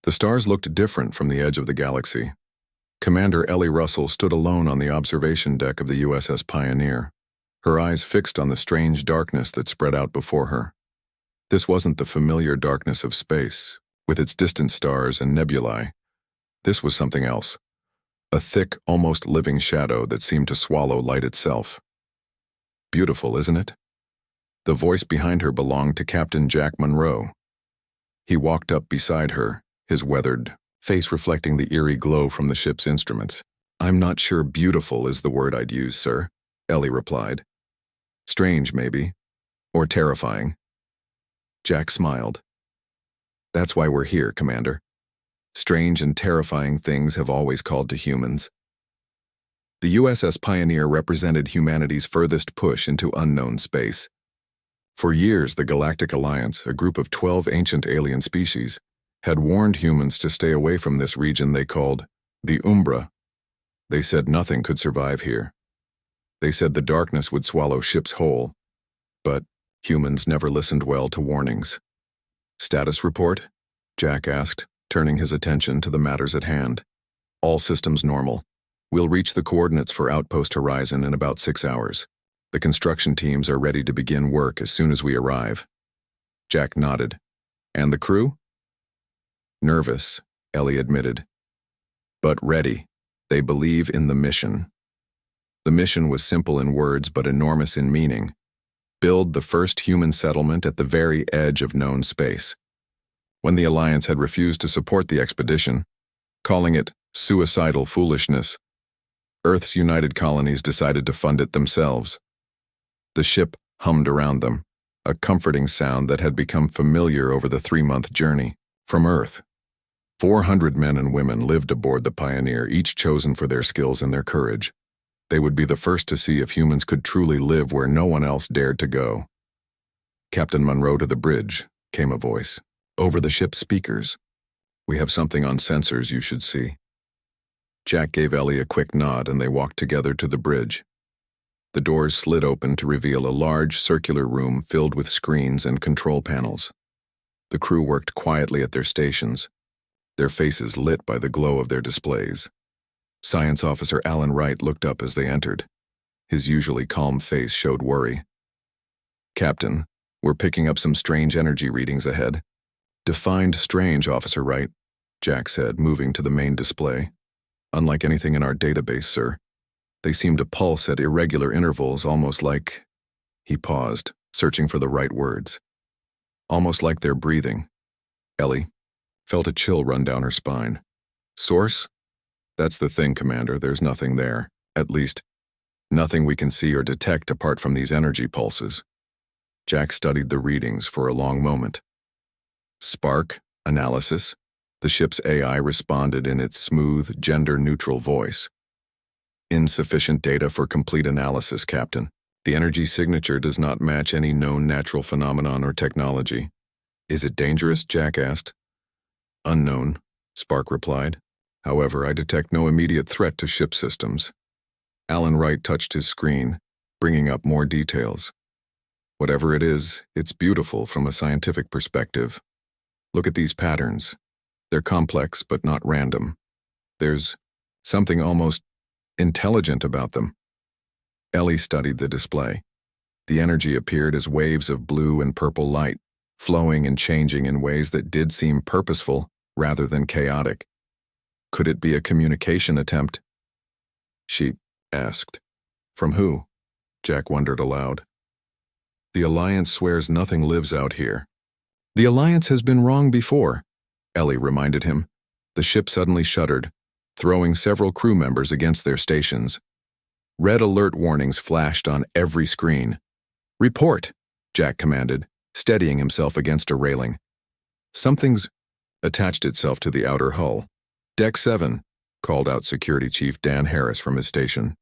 The stars looked different from the edge of the galaxy. Commander Ellie Russell stood alone on the observation deck of the USS Pioneer, her eyes fixed on the strange darkness that spread out before her. This wasn't the familiar darkness of space, with its distant stars and nebulae. This was something else, a thick, almost living shadow that seemed to swallow light itself. Beautiful, isn't it? The voice behind her belonged to Captain Jack Monroe. He walked up beside her, his weathered face reflecting the eerie glow from the ship's instruments. "I'm not sure beautiful is the word I'd use, sir," Ellie replied. "Strange, maybe, or terrifying." Jack smiled. "That's why we're here, Commander. Strange and terrifying things have always called to humans." The USS Pioneer represented humanity's furthest push into unknown space. For years, the Galactic Alliance, a group of 12 ancient alien species, had warned humans to stay away from this region they called the Umbra. They said nothing could survive here. They said the darkness would swallow ships whole. But humans never listened well to warnings. "Status report?" Jack asked, turning his attention to the matters at hand. "All systems normal. We'll reach the coordinates for Outpost Horizon in about 6 hours. The construction teams are ready to begin work as soon as we arrive." Jack nodded. "And the crew?" "Nervous," Ellie admitted. "But ready. They believe in the mission." The mission was simple in words but enormous in meaning. Build the first human settlement at the very edge of known space. When the Alliance had refused to support the expedition, calling it suicidal foolishness, Earth's United Colonies decided to fund it themselves. The ship hummed around them, a comforting sound that had become familiar over the 3-month journey from Earth. 400 men and women lived aboard the Pioneer, each chosen for their skills and their courage. They would be the first to see if humans could truly live where no one else dared to go. "Captain Monroe to the bridge," came a voice, over the ship's speakers. "We have something on sensors you should see." Jack gave Ellie a quick nod and they walked together to the bridge. The doors slid open to reveal a large circular room filled with screens and control panels. The crew worked quietly at their stations, their faces lit by the glow of their displays. Science Officer Alan Wright looked up as they entered. His usually calm face showed worry. "Captain, we're picking up some strange energy readings ahead." "Defined strange, Officer Wright," Jack said, moving to the main display. "Unlike anything in our database, sir. They seem to pulse at irregular intervals, almost like—" He paused, searching for the right words. "Almost like they're breathing." Ellie felt a chill run down her spine. "Source?" "That's the thing, Commander. There's nothing there. At least, nothing we can see or detect apart from these energy pulses." Jack studied the readings for a long moment. "Spark? Analysis?" The ship's AI responded in its smooth, gender-neutral voice. "Insufficient data for complete analysis, Captain. The energy signature does not match any known natural phenomenon or technology." "Is it dangerous?" Jack asked. "Unknown," Spark replied. "However, I detect no immediate threat to ship systems." Alan Wright touched his screen, bringing up more details. "Whatever it is, it's beautiful from a scientific perspective. Look at these patterns. They're complex but not random. There's something almost intelligent about them." Ellie studied the display. The energy appeared as waves of blue and purple light, flowing and changing in ways that did seem purposeful rather than chaotic. Could it be a communication attempt? She asked. "From who?" Jack wondered aloud. "The Alliance swears nothing lives out here." "The Alliance has been wrong before," Ellie reminded him. The ship suddenly shuddered, throwing several crew members against their stations. Red alert warnings flashed on every screen. "Report," Jack commanded, steadying himself against a railing. Something's attached itself to the outer hull. "Deck 7, called out Security Chief Dan Harris from his station.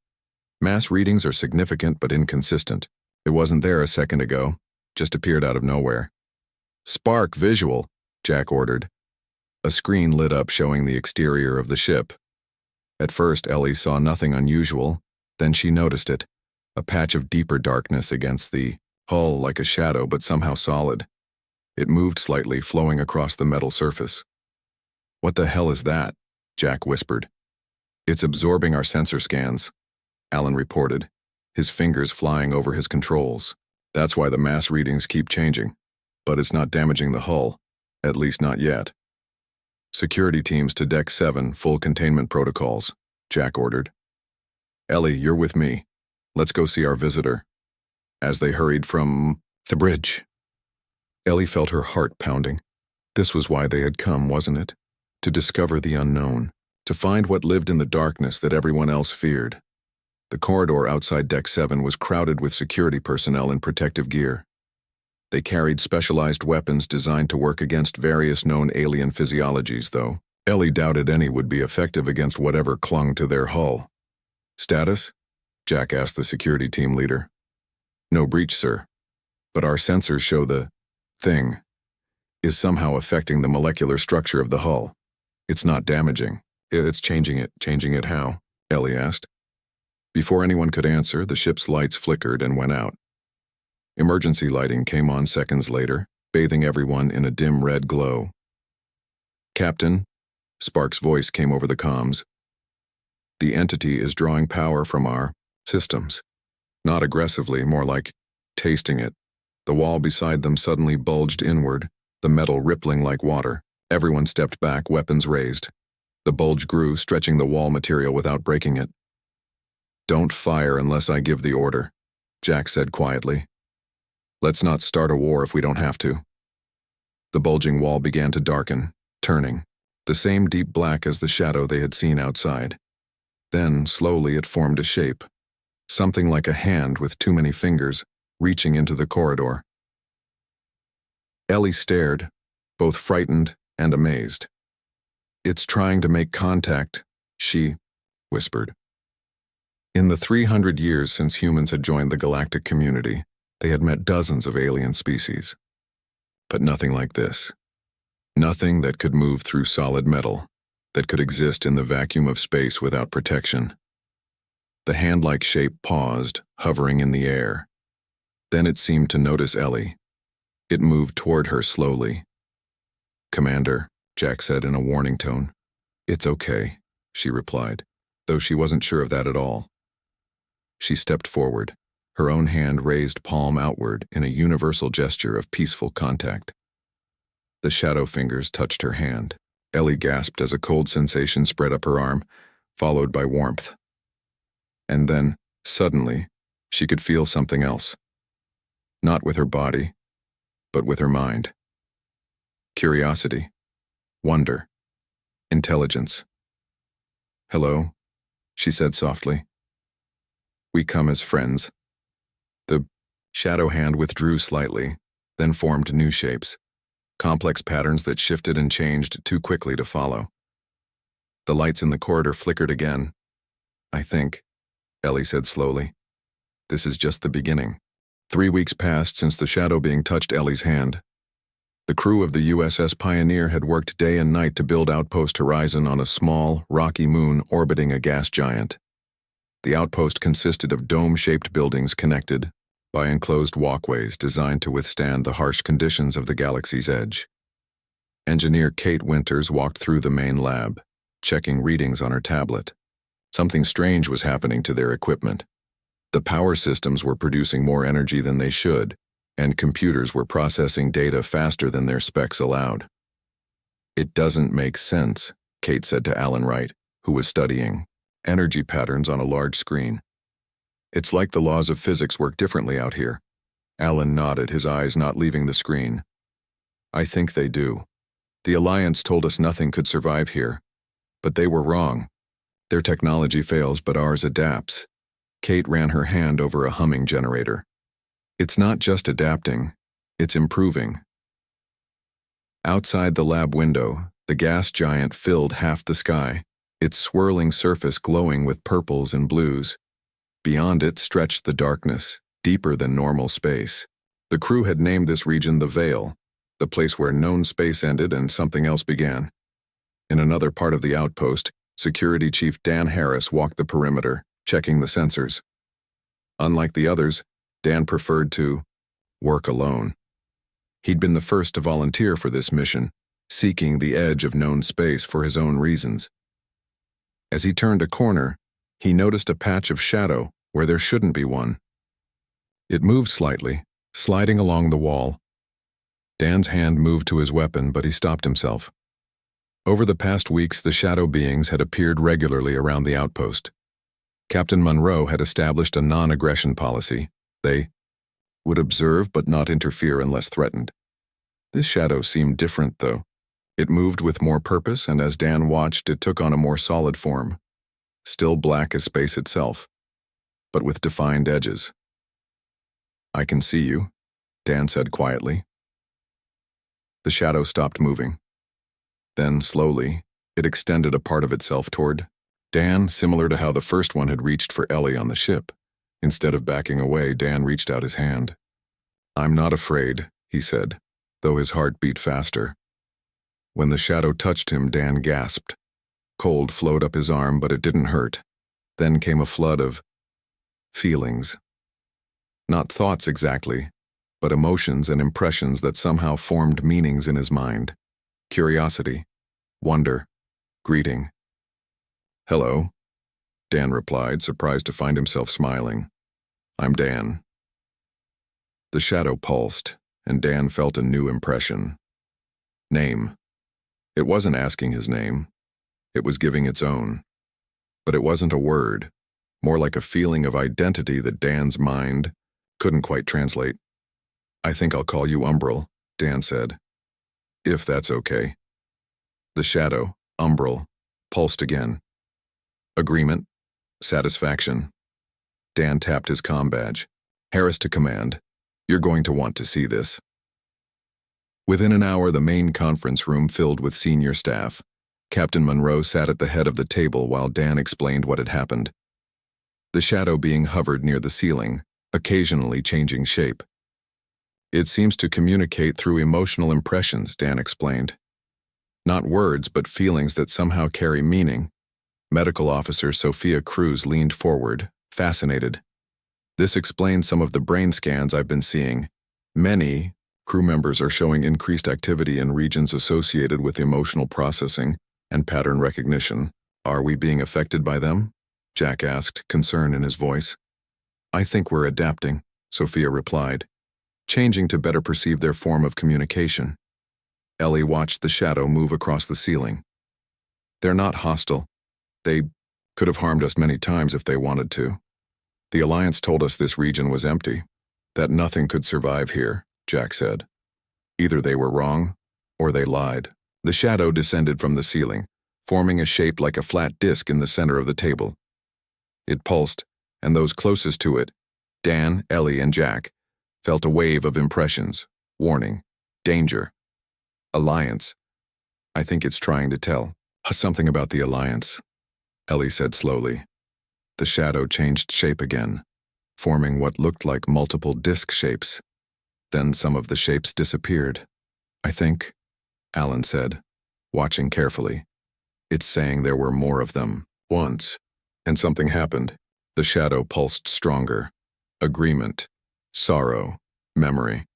"Mass readings are significant but inconsistent. It wasn't there a second ago, just appeared out of nowhere." "Spark visual," Jack ordered. A screen lit up showing the exterior of the ship. At first, Ellie saw nothing unusual, then she noticed it, a patch of deeper darkness against the hull like a shadow but somehow solid. It moved slightly, flowing across the metal surface. What the hell is that? Jack whispered. It's absorbing our sensor scans, Alan reported, his fingers flying over his controls. That's why the mass readings keep changing. But it's not damaging the hull, at least not yet. Security teams to Deck 7, full containment protocols, Jack ordered. Ellie, you're with me. Let's go see our visitor. As they hurried from the bridge, Ellie felt her heart pounding. This was why they had come, wasn't it? To discover the unknown, to find what lived in the darkness that everyone else feared. The corridor outside Deck 7 was crowded with security personnel in protective gear. They carried specialized weapons designed to work against various known alien physiologies, though Ellie doubted any would be effective against whatever clung to their hull. Status? Jack asked the security team leader. No breach, sir. But our sensors show the thing is somehow affecting the molecular structure of the hull. It's not damaging. It's changing it. Changing it how? Ellie asked. Before anyone could answer, the ship's lights flickered and went out. Emergency lighting came on seconds later, bathing everyone in a dim red glow. Captain, Sparks' voice came over the comms. The entity is drawing power from our systems. Not aggressively, more like tasting it. The wall beside them suddenly bulged inward, the metal rippling like water. Everyone stepped back, weapons raised. The bulge grew, stretching the wall material without breaking it. Don't fire unless I give the order, Jack said quietly. Let's not start a war if we don't have to. The bulging wall began to darken, turning, the same deep black as the shadow they had seen outside. Then, slowly, it formed a shape, something like a hand with too many fingers, reaching into the corridor. Ellie stared, both frightened and amazed. It's trying to make contact, she whispered. In the 300 years since humans had joined the galactic community, they had met dozens of alien species. But nothing like this. Nothing that could move through solid metal, that could exist in the vacuum of space without protection. The hand-like shape paused, hovering in the air. Then it seemed to notice Ellie. It moved toward her slowly. Commander, Jack said in a warning tone. It's okay, she replied, though she wasn't sure of that at all. She stepped forward, her own hand raised palm outward in a universal gesture of peaceful contact. The shadow fingers touched her hand. Ellie gasped as a cold sensation spread up her arm, followed by warmth. And then, suddenly, she could feel something else. Not with her body, but with her mind. Curiosity, wonder, intelligence. Hello, she said softly. We come as friends. The shadow hand withdrew slightly, then formed new shapes, complex patterns that shifted and changed too quickly to follow. The lights in the corridor flickered again. I think, Ellie said slowly, this is just the beginning. 3 weeks passed since the shadow being touched Ellie's hand. The crew of the USS Pioneer had worked day and night to build Outpost Horizon on a small, rocky moon orbiting a gas giant. The outpost consisted of dome-shaped buildings connected by enclosed walkways designed to withstand the harsh conditions of the galaxy's edge. Engineer Kate Winters walked through the main lab, checking readings on her tablet. Something strange was happening to their equipment. The power systems were producing more energy than they should, and computers were processing data faster than their specs allowed. It doesn't make sense, Kate said to Alan Wright, who was studying energy patterns on a large screen. It's like the laws of physics work differently out here. Alan nodded, his eyes not leaving the screen. I think they do. The Alliance told us nothing could survive here. But they were wrong. Their technology fails, but ours adapts. Kate ran her hand over a humming generator. It's not just adapting, it's improving. Outside the lab window, the gas giant filled half the sky, its swirling surface glowing with purples and blues. Beyond it stretched the darkness, deeper than normal space. The crew had named this region the Veil, the place where known space ended and something else began. In another part of the outpost, Security Chief Dan Harris walked the perimeter, checking the sensors. Unlike the others, Dan preferred to work alone. He'd been the first to volunteer for this mission, seeking the edge of known space for his own reasons. As he turned a corner, he noticed a patch of shadow where there shouldn't be one. It moved slightly, sliding along the wall. Dan's hand moved to his weapon, but he stopped himself. Over the past weeks, the shadow beings had appeared regularly around the outpost. Captain Monroe had established a non-aggression policy. They would observe but not interfere unless threatened. This shadow seemed different, though. It moved with more purpose, and as Dan watched, it took on a more solid form. Still black as space itself, but with defined edges. "I can see you," Dan said quietly. The shadow stopped moving. Then, slowly, it extended a part of itself toward Dan, similar to how the first one had reached for Ellie on the ship. Instead of backing away, Dan reached out his hand. "I'm not afraid," he said, though his heart beat faster. When the shadow touched him, Dan gasped. Cold flowed up his arm, but it didn't hurt. Then came a flood of feelings. Not thoughts exactly, but emotions and impressions that somehow formed meanings in his mind. Curiosity, wonder, greeting. "Hello," Dan replied, surprised to find himself smiling. "I'm Dan." The shadow pulsed, and Dan felt a new impression. Name. It wasn't asking his name. It was giving its own. But it wasn't a word, more like a feeling of identity that Dan's mind couldn't quite translate. "I think I'll call you Umbral," Dan said. "If that's okay." The shadow, Umbral, pulsed again. Agreement. Satisfaction. Dan tapped his comm badge. "Harris to command. You're going to want to see this." Within an hour, the main conference room filled with senior staff. Captain Monroe sat at the head of the table while Dan explained what had happened. The shadow being hovered near the ceiling, occasionally changing shape. "It seems to communicate through emotional impressions," Dan explained. "Not words, but feelings that somehow carry meaning." Medical Officer Sophia Cruz leaned forward, fascinated. "This explains some of the brain scans I've been seeing. Many crew members are showing increased activity in regions associated with emotional processing and pattern recognition. Are we being affected by them?" Jack asked, concern in his voice. "I think we're adapting," Sophia replied, "changing to better perceive their form of communication." Ellie watched the shadow move across the ceiling. "They're not hostile. They could have harmed us many times if they wanted to. The Alliance told us this region was empty, that nothing could survive here," Jack said. "Either they were wrong, or they lied." The shadow descended from the ceiling, forming a shape like a flat disc in the center of the table. It pulsed, and those closest to it, Dan, Ellie, and Jack, felt a wave of impressions. Warning. Danger. Alliance. "I think it's trying to tell something about the Alliance," Ellie said slowly. The shadow changed shape again, forming what looked like multiple disc shapes. Then some of the shapes disappeared. "I think," Alan said, watching carefully. "It's saying there were more of them once." And something happened. The shadow pulsed stronger. Agreement. Sorrow. Memory.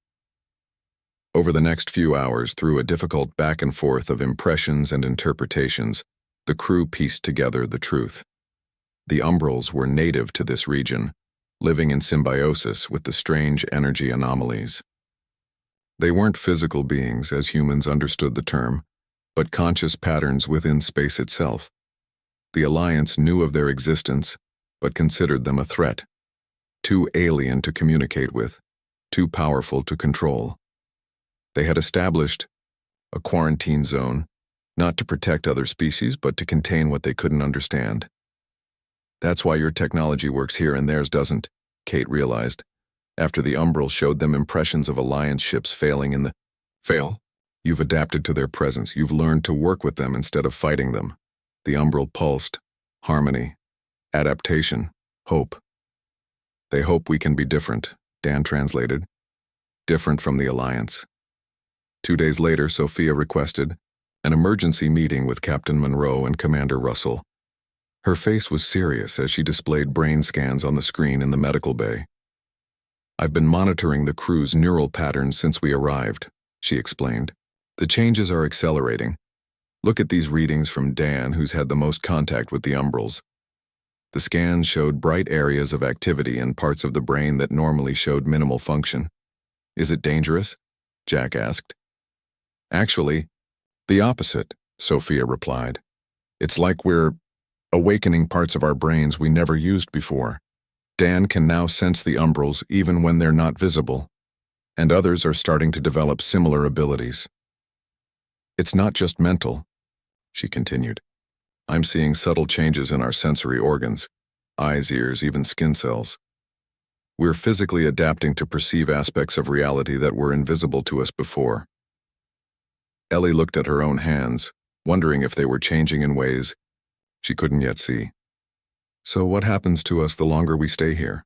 Over the next few hours, through a difficult back and forth of impressions and interpretations, the crew pieced together the truth. The Umbrals were native to this region, living in symbiosis with the strange energy anomalies. They weren't physical beings, as humans understood the term, but conscious patterns within space itself. The Alliance knew of their existence, but considered them a threat. Too alien to communicate with, too powerful to control. They had established a quarantine zone, not to protect other species, but to contain what they couldn't understand. "That's why your technology works here and theirs doesn't," Kate realized, after the Umbral showed them impressions of Alliance ships failing in the fail. "You've adapted to their presence. You've learned to work with them instead of fighting them." The Umbral pulsed. Harmony. Adaptation. Hope. "They hope we can be different," Dan translated. "Different from the Alliance." 2 days later, Sophia requested an emergency meeting with Captain Monroe and Commander Russell. Her face was serious as she displayed brain scans on the screen in the medical bay. "I've been monitoring the crew's neural patterns since we arrived," she explained. The changes are accelerating. Look at these readings from Dan, who's had the most contact with the umbrals. The scans showed bright areas of activity in parts of the brain that normally showed minimal function. Is it dangerous? Jack asked. Actually, the opposite, Sophia replied. It's like we're awakening parts of our brains we never used before. Dan can now sense the umbrals even when they're not visible, and others are starting to develop similar abilities. It's not just mental, she continued. I'm seeing subtle changes in our sensory organs, eyes, ears, even skin cells. We're physically adapting to perceive aspects of reality that were invisible to us before. Ellie looked at her own hands, wondering if they were changing in ways she couldn't yet see. So what happens to us the longer we stay here?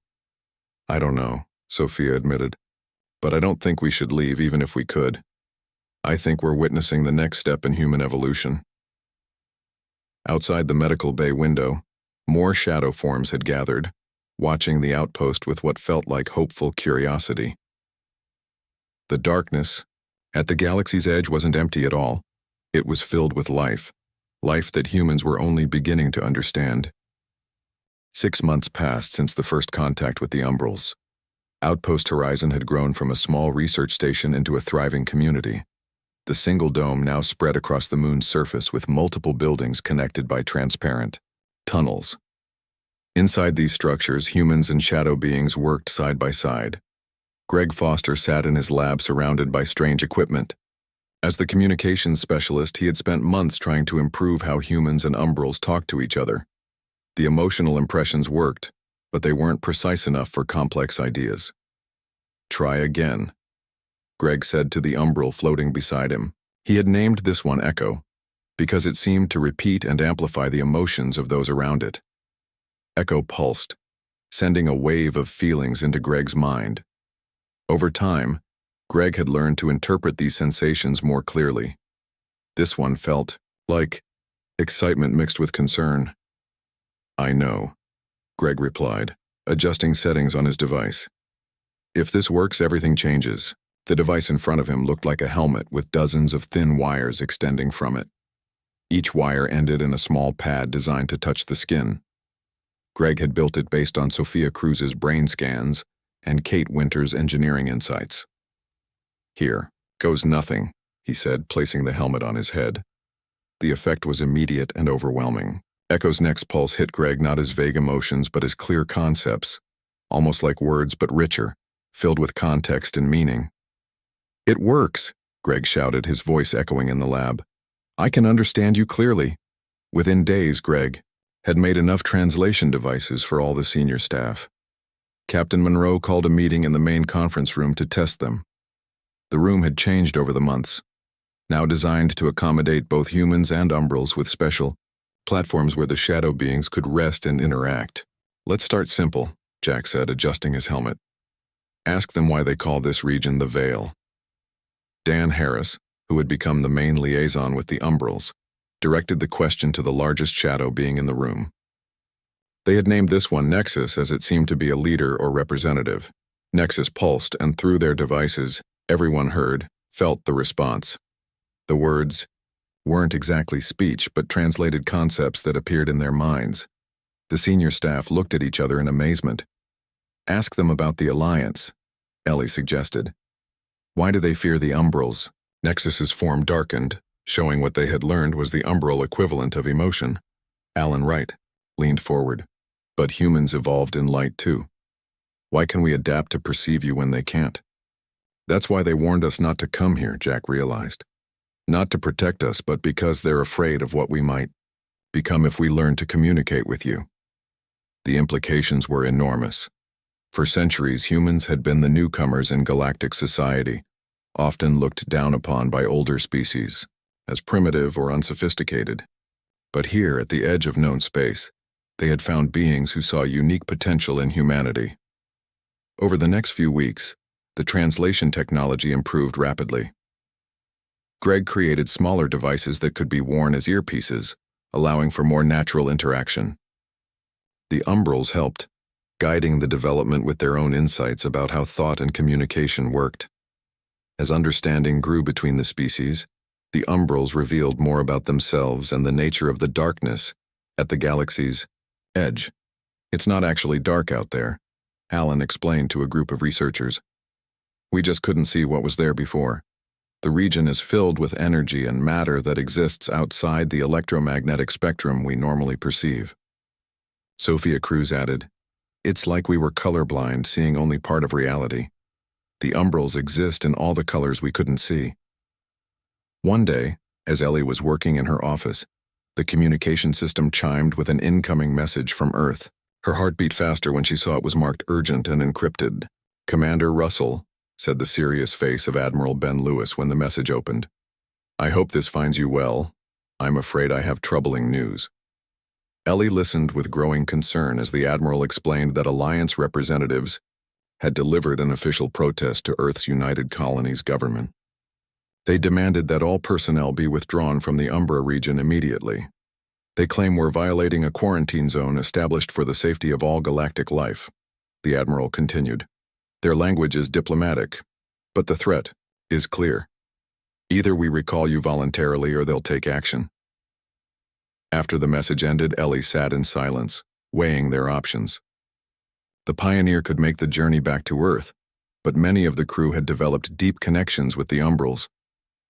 I don't know, Sophia admitted, but I don't think we should leave even if we could. I think we're witnessing the next step in human evolution. Outside the medical bay window, more shadow forms had gathered, watching the outpost with what felt like hopeful curiosity. The darkness at the galaxy's edge wasn't empty at all. It was filled with life that humans were only beginning to understand. 6 months passed since the first contact with the umbrals. Outpost Horizon had grown from a small research station into a thriving community. The single dome now spread across the moon's surface with multiple buildings connected by transparent tunnels. Inside these structures, humans and shadow beings worked side by side. Greg Foster sat in his lab surrounded by strange equipment. As the communications specialist, he had spent months trying to improve how humans and umbrals talked to each other. The emotional impressions worked, but they weren't precise enough for complex ideas. Try again, Greg said to the umbral floating beside him. He had named this one Echo, because it seemed to repeat and amplify the emotions of those around it. Echo pulsed, sending a wave of feelings into Greg's mind. Over time, Greg had learned to interpret these sensations more clearly. This one felt like excitement mixed with concern. I know, Greg replied, adjusting settings on his device. If this works, everything changes. The device in front of him looked like a helmet with dozens of thin wires extending from it. Each wire ended in a small pad designed to touch the skin. Greg had built it based on Sophia Cruz's brain scans and Kate Winter's engineering insights. Here goes nothing, he said, placing the helmet on his head. The effect was immediate and overwhelming. Echo's next pulse hit Greg not as vague emotions but as clear concepts, almost like words but richer, filled with context and meaning. It works, Greg shouted, his voice echoing in the lab. I can understand you clearly. Within days, Greg had made enough translation devices for all the senior staff. Captain Monroe called a meeting in the main conference room to test them. The room had changed over the months, now designed to accommodate both humans and umbrals with special platforms where the shadow beings could rest and interact. Let's start simple, Jack said, adjusting his helmet. Ask them why they call this region the Veil. Dan Harris, who had become the main liaison with the umbrals, directed the question to the largest shadow being in the room. They had named this one Nexus as it seemed to be a leader or representative. Nexus pulsed, and through their devices, everyone heard, felt the response. The words weren't exactly speech, but translated concepts that appeared in their minds. The senior staff looked at each other in amazement. Ask them about the Alliance, Ellie suggested. Why do they fear the umbrals? Nexus's form darkened, showing what they had learned was the umbral equivalent of emotion. Alan Wright leaned forward. But humans evolved in light too. Why can we adapt to perceive you when they can't? That's why they warned us not to come here, Jack realized. Not to protect us, but because they're afraid of what we might become if we learn to communicate with you. The implications were enormous. For centuries, humans had been the newcomers in galactic society, often looked down upon by older species, as primitive or unsophisticated. But here, at the edge of known space, they had found beings who saw unique potential in humanity. Over the next few weeks, the translation technology improved rapidly. Greg created smaller devices that could be worn as earpieces, allowing for more natural interaction. The umbrals helped, guiding the development with their own insights about how thought and communication worked. As understanding grew between the species, The Umbrals revealed more about themselves and the nature of the darkness at the galaxy's edge. It's not actually dark out there, Alan explained to a group of researchers. We just couldn't see what was there before. The region is filled with energy and matter that exists outside the electromagnetic spectrum we normally perceive. Sophia Cruz added, It's like we were colorblind, seeing only part of reality. The Umbrals exist in all the colors we couldn't see. One day, as Ellie was working in her office, the communication system chimed with an incoming message from Earth. Her heart beat faster when she saw it was marked urgent and encrypted. Commander Russell, said the serious face of Admiral Ben Lewis when the message opened. I hope this finds you well. I'm afraid I have troubling news. Ellie listened with growing concern as the Admiral explained that Alliance representatives had delivered an official protest to Earth's United Colonies government. They demanded that all personnel be withdrawn from the Umbra region immediately. They claim we're violating a quarantine zone established for the safety of all galactic life, the Admiral continued. Their language is diplomatic, but the threat is clear. Either we recall you voluntarily or they'll take action. After the message ended, Ellie sat in silence, weighing their options. The Pioneer could make the journey back to Earth, but many of the crew had developed deep connections with the Umbrals.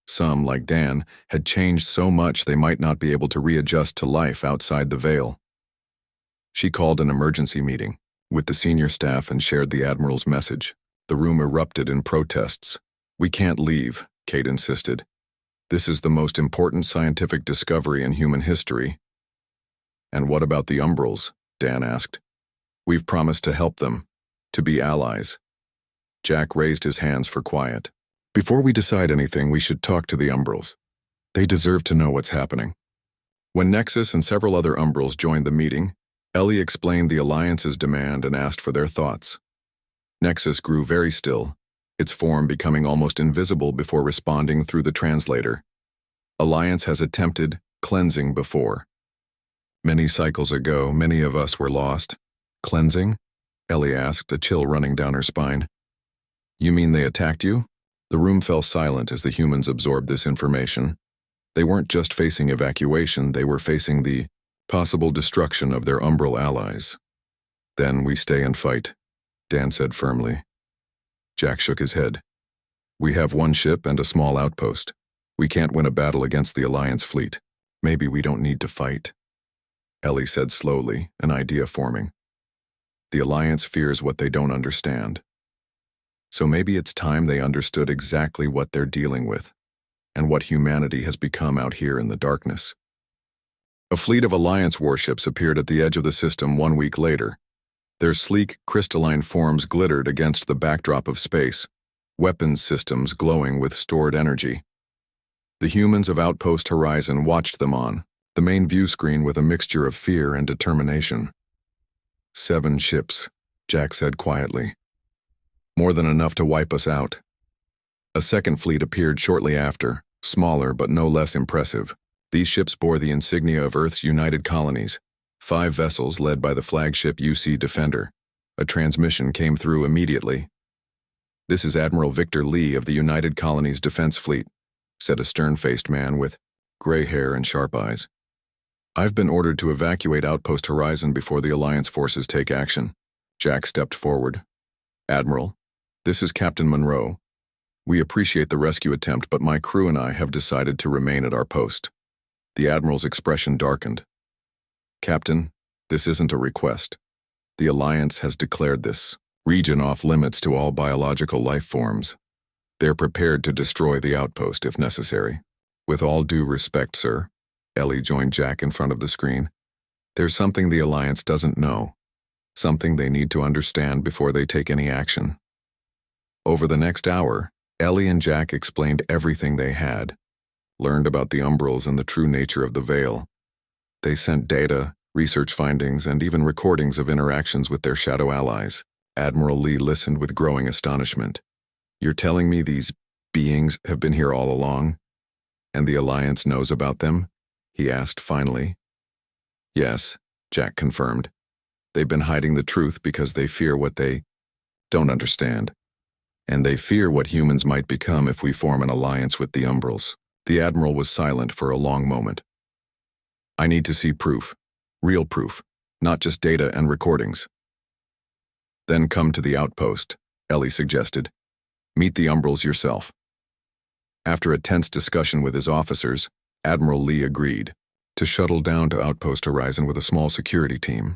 Some, like Dan, had changed so much they might not be able to readjust to life outside the Veil. She called an emergency meeting with the senior staff and shared the Admiral's message. The room erupted in protests. We can't leave, Kate insisted. This is the most important scientific discovery in human history. And what about the Umbrals? Dan asked. We've promised to help them, to be allies. Jack raised his hands for quiet. Before we decide anything, we should talk to the Umbrals. They deserve to know what's happening. When Nexus and several other Umbrals joined the meeting, Ellie explained the Alliance's demand and asked for their thoughts. Nexus grew very still, its form becoming almost invisible before responding through the translator. Alliance has attempted cleansing before. Many cycles ago, many of us were lost. Cleansing? Ellie asked, a chill running down her spine. You mean they attacked you? The room fell silent as the humans absorbed this information. They weren't just facing evacuation, they were facing the possible destruction of their Umbral allies. Then we stay and fight, Dan said firmly. Jack shook his head. We have one ship and a small outpost. We can't win a battle against the Alliance fleet. Maybe we don't need to fight. Ellie said slowly, an idea forming. The Alliance fears what they don't understand. So maybe it's time they understood exactly what they're dealing with, and what humanity has become out here in the darkness. A fleet of Alliance warships appeared at the edge of the system 1 week later. Their sleek, crystalline forms glittered against the backdrop of space, weapons systems glowing with stored energy. The humans of Outpost Horizon watched them on, the main view screen with a mixture of fear and determination. 7 ships, Jack said quietly. More than enough to wipe us out. A second fleet appeared shortly after, smaller but no less impressive. These ships bore the insignia of Earth's United Colonies, 5 vessels led by the flagship UC Defender. A transmission came through immediately. This is Admiral Victor Lee of the United Colonies Defense Fleet, said a stern-faced man with gray hair and sharp eyes. I've been ordered to evacuate Outpost Horizon before the Alliance forces take action. Jack stepped forward. Admiral, this is Captain Monroe. We appreciate the rescue attempt, but my crew and I have decided to remain at our post. The Admiral's expression darkened. Captain, this isn't a request. The Alliance has declared this region off limits to all biological life forms. They're prepared to destroy the outpost if necessary. With all due respect, sir, Ellie joined Jack in front of the screen. There's something the Alliance doesn't know. Something they need to understand before they take any action. Over the next hour, Ellie and Jack explained everything they had, learned about the Umbrals and the true nature of the Veil. They sent data, research findings, and even recordings of interactions with their shadow allies. Admiral Lee listened with growing astonishment. You're telling me these beings have been here all along? And the Alliance knows about them? He asked finally. Yes, Jack confirmed. They've been hiding the truth because they fear what they don't understand. And they fear what humans might become if we form an alliance with the Umbrals. The Admiral was silent for a long moment. I need to see proof. Real proof, not just data and recordings. Then come to the outpost, Ellie suggested. Meet the Umbrals yourself. After a tense discussion with his officers, Admiral Lee agreed to shuttle down to Outpost Horizon with a small security team.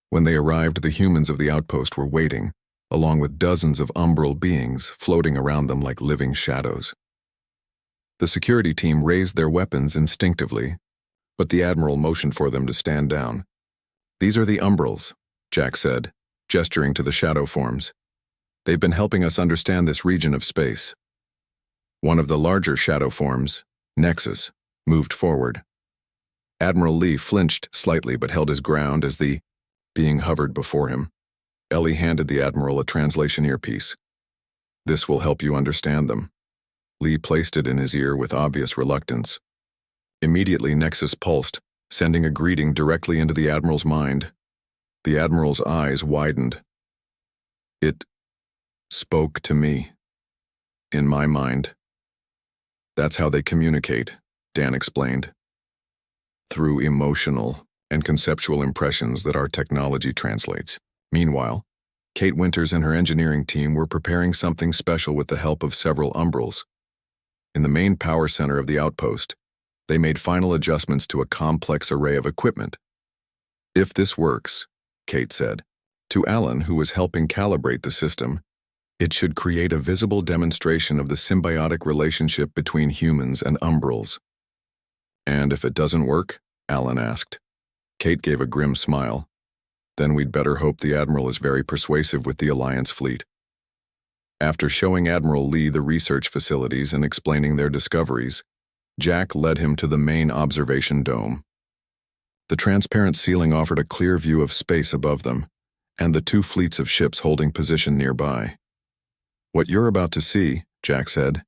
When they arrived, the humans of the outpost were waiting, along with dozens of umbral beings floating around them like living shadows. The security team raised their weapons instinctively, but the Admiral motioned for them to stand down. These are the Umbrals, Jack said, gesturing to the shadow forms. They've been helping us understand this region of space. One of the larger shadow forms, Nexus, moved forward. Admiral Lee flinched slightly but held his ground as the being hovered before him. Ellie handed the Admiral a translation earpiece. This will help you understand them. Lee placed it in his ear with obvious reluctance. Immediately Nexus pulsed, sending a greeting directly into the Admiral's mind. The Admiral's eyes widened. It spoke to me. In my mind. That's how they communicate, Dan explained. Through emotional and conceptual impressions that our technology translates. Meanwhile, Kate Winters and her engineering team were preparing something special with the help of several Umbrals. In the main power center of the outpost, they made final adjustments to a complex array of equipment. If this works, Kate said, to Alan, who was helping calibrate the system, it should create a visible demonstration of the symbiotic relationship between humans and Umbrals. And if it doesn't work? Alan asked. Kate gave a grim smile. Then we'd better hope the Admiral is very persuasive with the Alliance fleet. After showing Admiral Lee the research facilities and explaining their discoveries, Jack led him to the main observation dome. The transparent ceiling offered a clear view of space above them, and the two fleets of ships holding position nearby. What you're about to see, Jack said,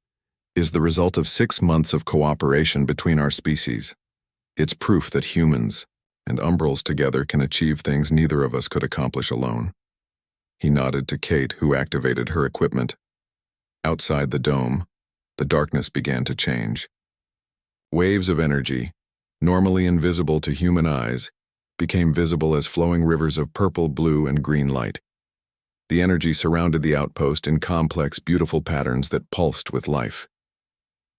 is the result of 6 months of cooperation between our species. It's proof that humans and Umbrals together can achieve things neither of us could accomplish alone. He nodded to Kate, who activated her equipment. Outside the dome, the darkness began to change. Waves of energy, normally invisible to human eyes, became visible as flowing rivers of purple, blue, and green light. The energy surrounded the outpost in complex, beautiful patterns that pulsed with life.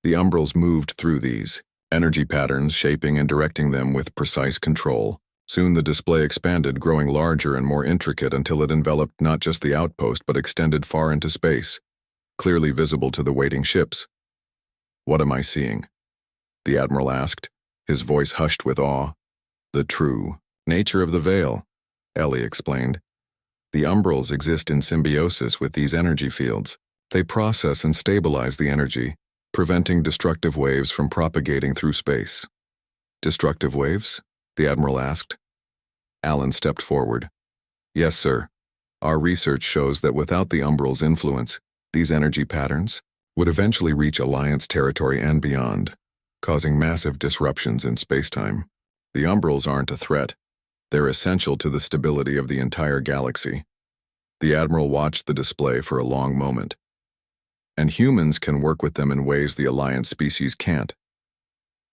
The Umbrals moved through these energy patterns, shaping and directing them with precise control. Soon the display expanded, growing larger and more intricate until it enveloped not just the outpost but extended far into space, clearly visible to the waiting ships. What am I seeing? The Admiral asked, his voice hushed with awe. The true nature of the veil, Ellie explained. The Umbrals exist in symbiosis with these energy fields. They process and stabilize the energy, preventing destructive waves from propagating through space. Destructive waves? The Admiral asked. Alan stepped forward. Yes, sir. Our research shows that without the Umbral's influence, these energy patterns would eventually reach Alliance territory and beyond, causing massive disruptions in spacetime. The Umbrals aren't a threat. They're essential to the stability of the entire galaxy. The Admiral watched the display for a long moment. And humans can work with them in ways the Alliance species can't.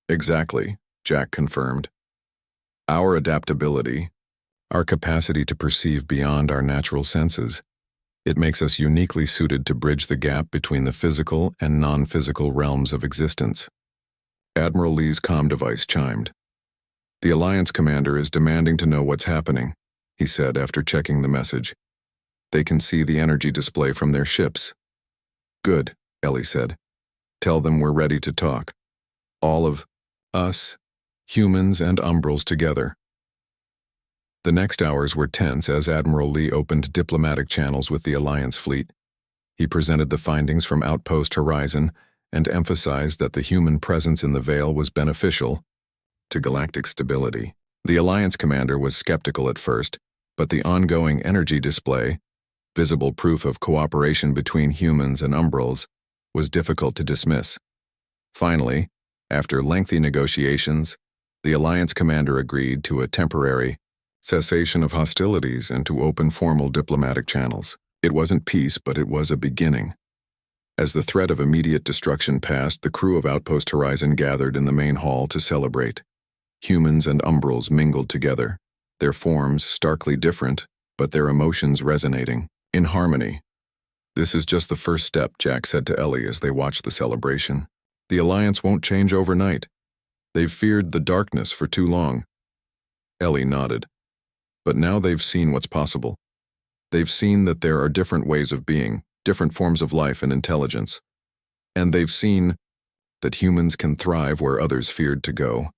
Exactly, Jack confirmed. Our adaptability, our capacity to perceive beyond our natural senses, it makes us uniquely suited to bridge the gap between the physical and non-physical realms of existence. Admiral Lee's comm device chimed. The Alliance commander is demanding to know what's happening, he said after checking the message. They can see the energy display from their ships. Good, Ellie said. Tell them we're ready to talk. All of us, humans and Umbrals together. The next hours were tense as Admiral Lee opened diplomatic channels with the Alliance fleet. He presented the findings from Outpost Horizon and emphasized that the human presence in the Veil was beneficial to galactic stability. The Alliance commander was skeptical at first, but the ongoing energy display, visible proof of cooperation between humans and Umbrals, was difficult to dismiss. Finally, after lengthy negotiations, the Alliance commander agreed to a temporary cessation of hostilities and to open formal diplomatic channels. It wasn't peace, but it was a beginning. As the threat of immediate destruction passed, the crew of Outpost Horizon gathered in the main hall to celebrate. Humans and umbrals mingled together, their forms starkly different, but their emotions resonating, in harmony. "This is just the first step," Jack said to Ellie as they watched the celebration. "The Alliance won't change overnight. They've feared the darkness for too long." Ellie nodded. "But now they've seen what's possible. They've seen that there are different ways of being, different forms of life and intelligence. And they've seen that humans can thrive where others feared to go."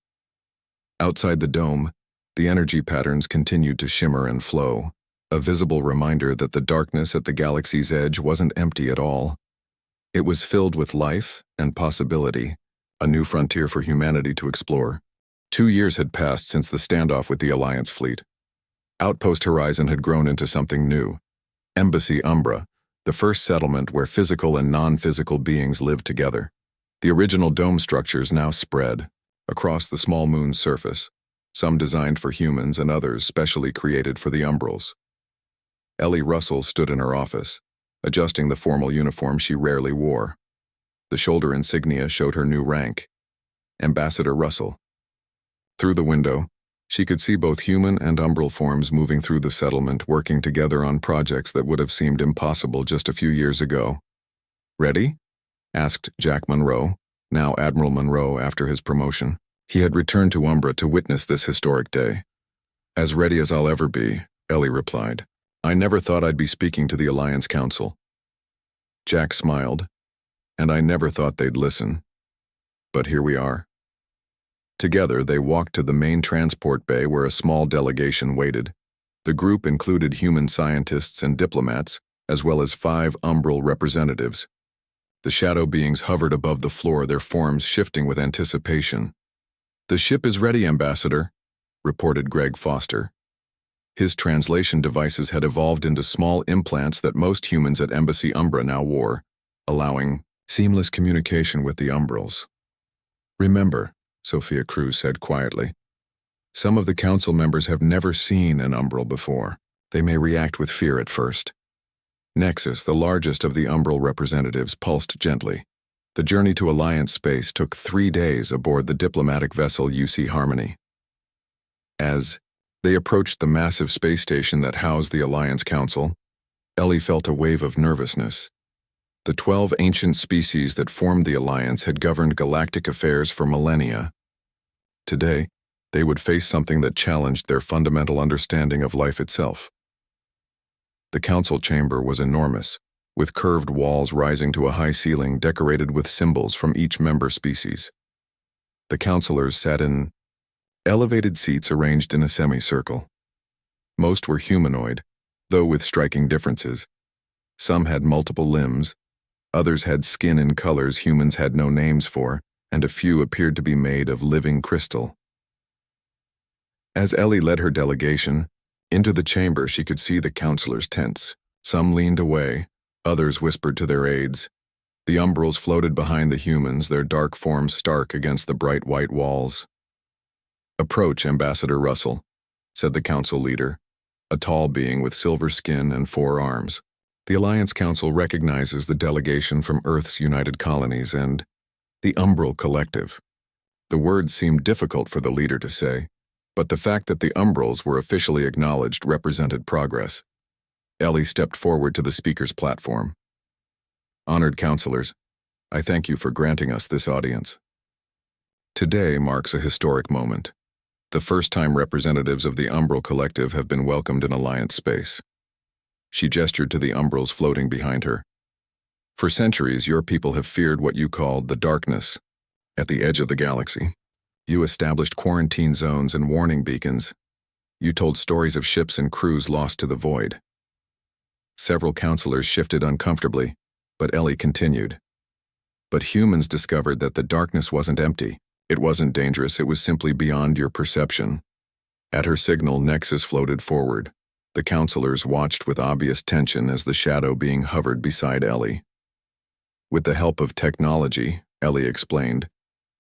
Outside the dome, the energy patterns continued to shimmer and flow, a visible reminder that the darkness at the galaxy's edge wasn't empty at all. It was filled with life and possibility, a new frontier for humanity to explore. 2 years had passed since the standoff with the Alliance fleet. Outpost Horizon had grown into something new. Embassy Umbra, the first settlement where physical and non-physical beings lived together. The original dome structures now spread across the small moon's surface, some designed for humans and others specially created for the umbrals. Ellie Russell stood in her office, adjusting the formal uniform she rarely wore. The shoulder insignia showed her new rank, Ambassador Russell. Through the window, she could see both human and umbral forms moving through the settlement, working together on projects that would have seemed impossible just a few years ago. "Ready?" asked Jack Monroe, now Admiral Monroe after his promotion. He had returned to Umbra to witness this historic day. "As ready as I'll ever be," Ellie replied. "I never thought I'd be speaking to the Alliance Council." Jack smiled, "And I never thought they'd listen. But here we are." Together, they walked to the main transport bay where a small delegation waited. The group included human scientists and diplomats, as well as 5 umbral representatives. The shadow beings hovered above the floor, their forms shifting with anticipation. "The ship is ready, Ambassador," reported Greg Foster. His translation devices had evolved into small implants that most humans at Embassy Umbra now wore, allowing seamless communication with the umbrals. "Remember," Sophia Cruz said quietly, "some of the council members have never seen an umbral before. They may react with fear at first." Nexus, the largest of the umbral representatives, pulsed gently. The journey to Alliance space took 3 days aboard the diplomatic vessel UC Harmony. As they approached the massive space station that housed the Alliance Council, Ellie felt a wave of nervousness. The 12 ancient species that formed the Alliance had governed galactic affairs for millennia. Today, they would face something that challenged their fundamental understanding of life itself. The council chamber was enormous, with curved walls rising to a high ceiling decorated with symbols from each member species. The councilors sat in elevated seats arranged in a semicircle. Most were humanoid, though with striking differences. Some had multiple limbs, others had skin in colors humans had no names for, and a few appeared to be made of living crystal. As Ellie led her delegation into the chamber, she could see the councilors tense. Some leaned away, others whispered to their aides. The umbrals floated behind the humans, their dark forms stark against the bright white walls. "Approach, Ambassador Russell," said the council leader, a tall being with silver skin and 4 arms. "The Alliance Council recognizes the delegation from Earth's United Colonies and the Umbral Collective." The words seemed difficult for the leader to say, but the fact that the umbrals were officially acknowledged represented progress. Ellie stepped forward to the speaker's platform. "Honored councilors, I thank you for granting us this audience. Today marks a historic moment. The first time representatives of the Umbral Collective have been welcomed in Alliance space." She gestured to the umbrals floating behind her. "For centuries, your people have feared what you called the darkness. At the edge of the galaxy, you established quarantine zones and warning beacons. You told stories of ships and crews lost to the void." Several councilors shifted uncomfortably, but Ellie continued. "But humans discovered that the darkness wasn't empty. It wasn't dangerous, it was simply beyond your perception." At her signal, Nexus floated forward. The councilors watched with obvious tension as the shadow being hovered beside Ellie. "With the help of technology," Ellie explained,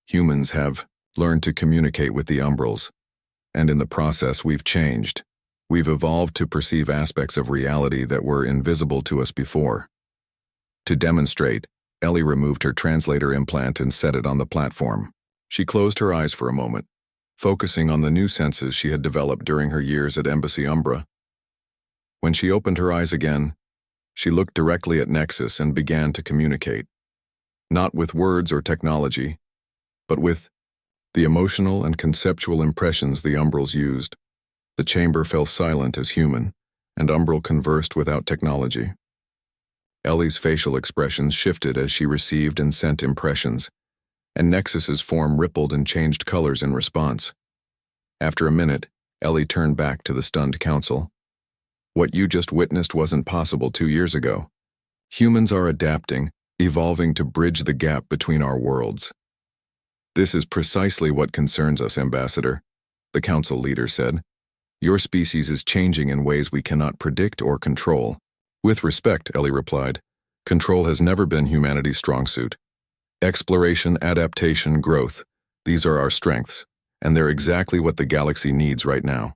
"humans have learned to communicate with the umbrals. And in the process, we've changed. We've evolved to perceive aspects of reality that were invisible to us before." To demonstrate, Ellie removed her translator implant and set it on the platform. She closed her eyes for a moment, focusing on the new senses she had developed during her years at Embassy Umbra. When she opened her eyes again, she looked directly at Nexus and began to communicate. Not with words or technology, but with the emotional and conceptual impressions the Umbrals used. The chamber fell silent as human, and Umbral conversed without technology. Ellie's facial expressions shifted as she received and sent impressions, and Nexus's form rippled and changed colors in response. After a minute, Ellie turned back to the stunned council. What you just witnessed wasn't possible 2 years ago. Humans are adapting, evolving to bridge the gap between our worlds. This is precisely what concerns us, Ambassador, the council leader said. Your species is changing in ways we cannot predict or control. With respect, Ellie replied, control has never been humanity's strong suit. Exploration, adaptation, growth, these are our strengths, and they're exactly what the galaxy needs right now.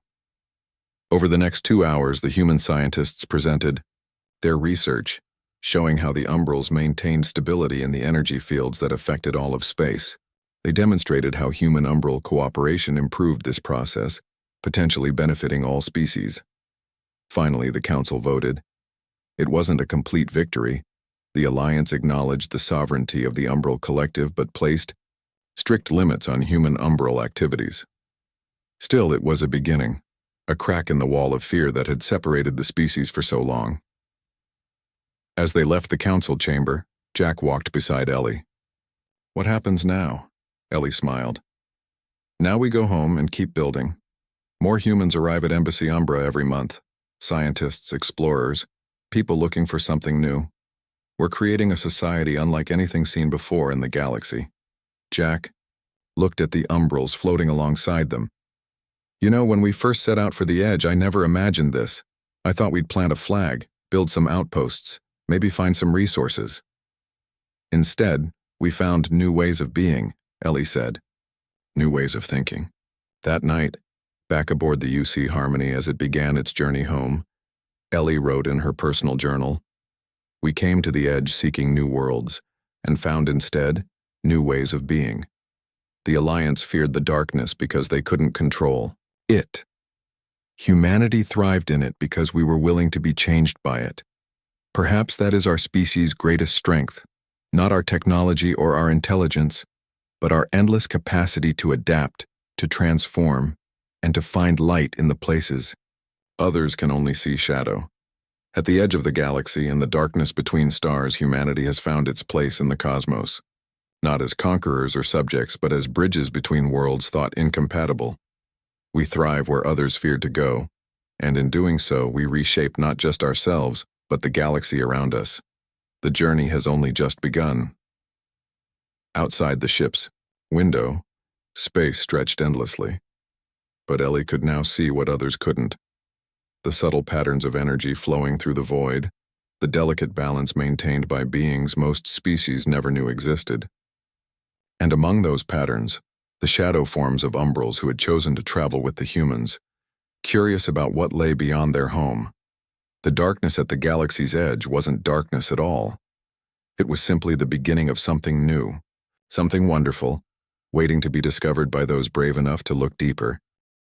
Over the next 2 hours, the human scientists presented their research, showing how the Umbrals maintained stability in the energy fields that affected all of space. They demonstrated how human-Umbral cooperation improved this process, potentially benefiting all species. Finally, the Council voted. It wasn't a complete victory. The Alliance acknowledged the sovereignty of the Umbral Collective but placed strict limits on human-Umbral activities. Still, it was a beginning, a crack in the wall of fear that had separated the species for so long. As they left the Council chamber, Jack walked beside Ellie. What happens now? Ellie smiled. Now we go home and keep building. More humans arrive at Embassy Umbra every month. Scientists, explorers, people looking for something new. We're creating a society unlike anything seen before in the galaxy. Jack looked at the Umbrals floating alongside them. You know, when we first set out for the Edge, I never imagined this. I thought we'd plant a flag, build some outposts, maybe find some resources. Instead, we found new ways of being, Ellie said. New ways of thinking. That night, back aboard the UC Harmony as it began its journey home, Ellie wrote in her personal journal, "We came to the Edge seeking new worlds, and found instead new ways of being. The Alliance feared the darkness because they couldn't control it. Humanity thrived in it because we were willing to be changed by it. Perhaps that is our species' greatest strength, not our technology or our intelligence, but our endless capacity to adapt, to transform, and to find light in the places others can only see shadow. At the edge of the galaxy, in the darkness between stars, humanity has found its place in the cosmos, not as conquerors or subjects, but as bridges between worlds thought incompatible. We thrive where others feared to go, and in doing so, we reshape not just ourselves, but the galaxy around us. The journey has only just begun." Outside the ship's window, space stretched endlessly. But Ellie could now see what others couldn't. The subtle patterns of energy flowing through the void, the delicate balance maintained by beings most species never knew existed. And among those patterns, the shadow forms of Umbrals who had chosen to travel with the humans, curious about what lay beyond their home. The darkness at the galaxy's edge wasn't darkness at all. It was simply the beginning of something new, something wonderful, waiting to be discovered by those brave enough to look deeper.